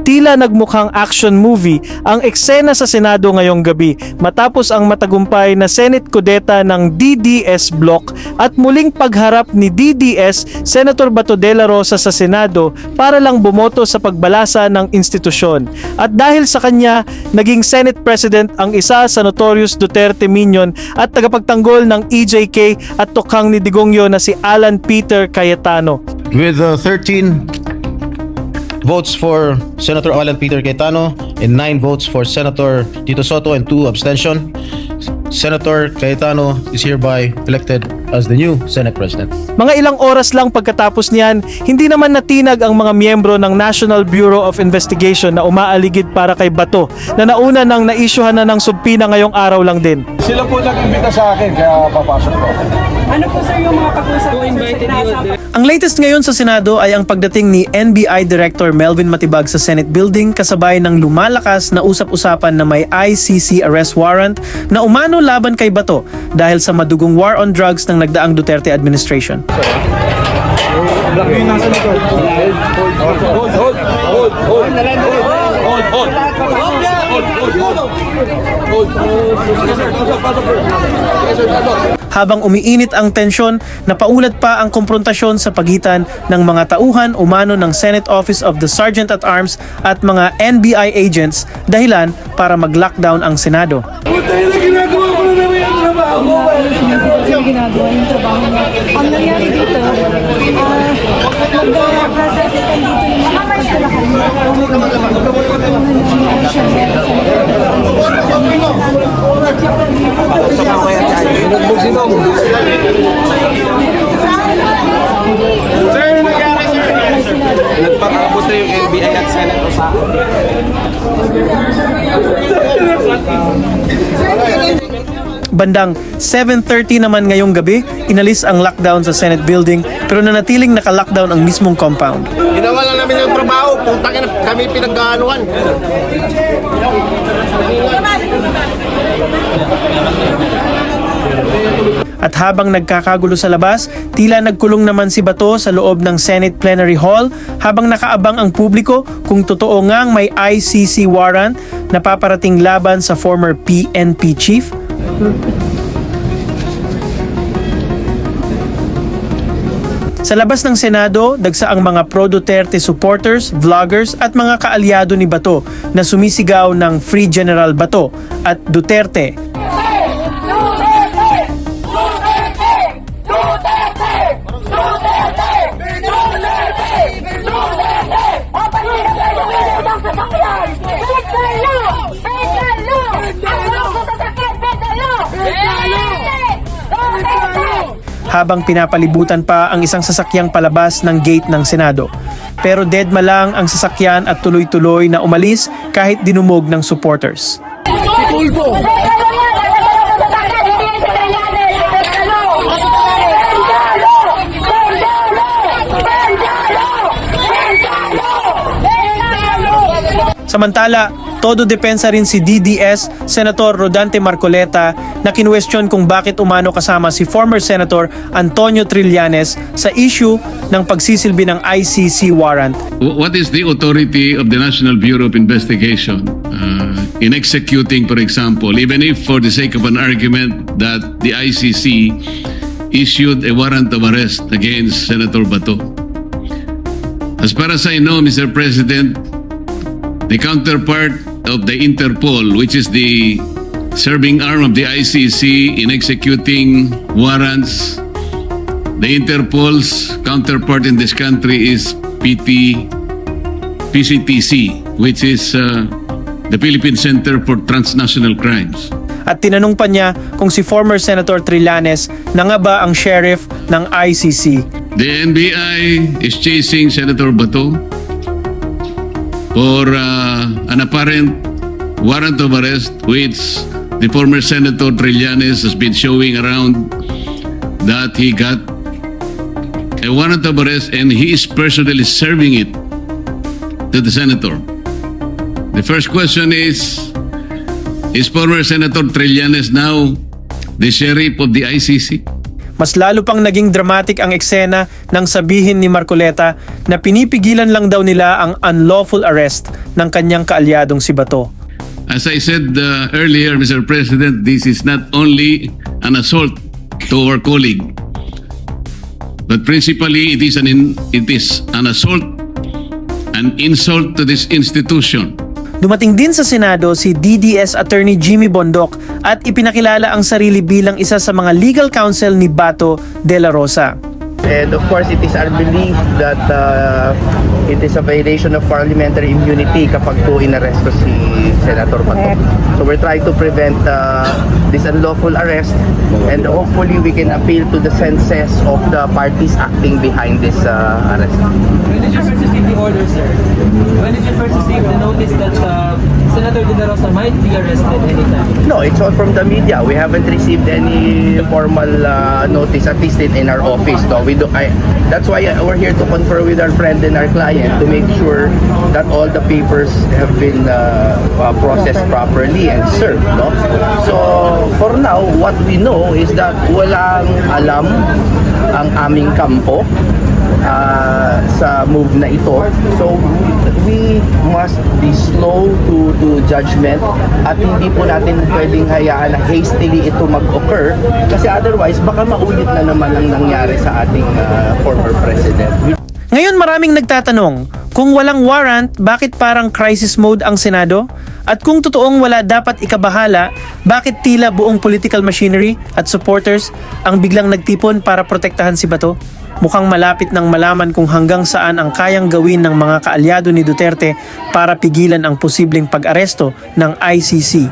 Tila nagmukhang action movie ang eksena sa Senado ngayong gabi matapos ang matagumpay na Senate kudeta ng DDS bloc at muling pagharap ni DDS Senator Bato de la Rosa sa Senado para lang bumoto sa pagbalasa ng institusyon. At dahil sa kanya, naging Senate President ang isa sa notorious Duterte minion at tagapagtanggol ng EJK at tukhang ni Digongyo na si Alan Peter Cayetano. With 13 votes for Senator Alan Peter Cayetano and 9 votes for Senator Tito Soto and 2 abstention, Senator Cayetano is hereby elected as the new Senate President. Mga ilang oras lang pagkatapos niyan, hindi naman natinag ang mga miyembro ng National Bureau of Investigation na umaaligid para kay Bato na nauna nang naisyuhan na ng subpina ngayong araw lang din. Sila po nag-imbita sa akin kaya papasok ko. Ano po sir yung mga pag-usap sa Ang latest ngayon sa Senado ay ang pagdating ni NBI Director Melvin Matibag sa Senate Building kasabay ng lumalakas na usap-usapan na may ICC arrest warrant na umano laban kay Bato dahil sa madugong war on drugs ng nagdaang Duterte administration. Habang umiinit ang tensyon, napaulat pa ang konfrontasyon sa pagitan ng mga tauhan umano ng Senate Office of the Sergeant at Arms at mga NBI agents dahilan para mag-lockdown ang Senado. ginagawa yung trabaho niya. Ang nangyari dito, mag-process dito yung mga pagkalakal niya. Nagpakabot na yung NBI at Senate usapan. Bandang 7:30 naman ngayong gabi, inalis ang lockdown sa Senate Building pero nanatiling naka-lockdown ang mismong compound. Ginawa lang namin yung trabaho, putang ina, kami pinagkaanuan. At habang nagkakagulo sa labas, tila nagkulong naman si Bato sa loob ng Senate Plenary Hall habang nakaabang ang publiko kung totoo ngang may ICC warrant na paparating laban sa former PNP chief. Sa labas ng Senado, dagsa ang mga pro-Duterte supporters, vloggers at mga kaalyado ni Bato na sumisigaw ng Free General Bato at Duterte. Habang pinapalibutan pa ang isang sasakyang palabas ng gate ng Senado. Pero deadma lang ang sasakyan at tuloy-tuloy na umalis kahit dinumog ng supporters. Samantala, todo depensa rin si DDS Senator Rodante Marcoleta na kinuwestiyon kung bakit umano kasama si former Senator Antonio Trillanes sa issue ng pagsisilbi ng ICC warrant. What is the authority of the National Bureau of Investigation in executing, for example, even if for the sake of an argument that the ICC issued a warrant of arrest against Senator Bato? As far as I know, Mr. President, the counterpart of the Interpol, which is the serving arm of the ICC in executing warrants, the Interpol's counterpart in this country is PCTC, which is the Philippine Center for Transnational Crimes. At tinanong pa niya kung si former Senator Trillanes na nga ba ang sheriff ng ICC. The NBI is chasing Senator Bato for an apparent warrant of arrest which the former Senator Trillanes has been showing around that he got a warrant of arrest and he is personally serving it to the senator. The first question is former Senator Trillanes now the sheriff of the ICC? Mas lalo pang naging dramatic ang eksena nang sabihin ni Marcoleta na pinipigilan lang daw nila ang unlawful arrest ng kanyang kaalyadong si Bato. As I said earlier, Mr. President, this is not only an assault to our colleague, but principally it is an assault, an insult to this institution. Dumating din sa Senado si DDS Attorney Jimmy Bondoc at ipinakilala ang sarili bilang isa sa mga legal counsel ni Bato de la Rosa. And of course, it is our belief that it is a violation of parliamentary immunity kapag po inaresto si Senator Bato. So we're trying to prevent this unlawful arrest, and hopefully we can appeal to the senses of the parties acting behind this arrest. When did you first receive the order, sir? When did you first receive the notice that Senator De La Rosa might be arrested anytime? No, it's all from the media. We haven't received any formal notice, at least in our office. No, that's why we're here to confer with our friend and our client to make sure that all the papers have been processed properly and served. No? So for now, what we know is that walang alam ang aming kampo sa move na ito. So we must be slow to judgment at hindi po natin pwedeng hayaan na hastily ito mag-occur kasi otherwise baka maulit na naman ang nangyari sa ating former president. Ngayon maraming nagtatanong, kung walang warrant, bakit parang crisis mode ang Senado? At kung totoong wala dapat ikabahala, bakit tila buong political machinery at supporters ang biglang nagtipon para protektahan si Bato? Mukhang malapit nang malaman kung hanggang saan ang kayang gawin ng mga kaalyado ni Duterte para pigilan ang posibleng pag-aresto ng ICC.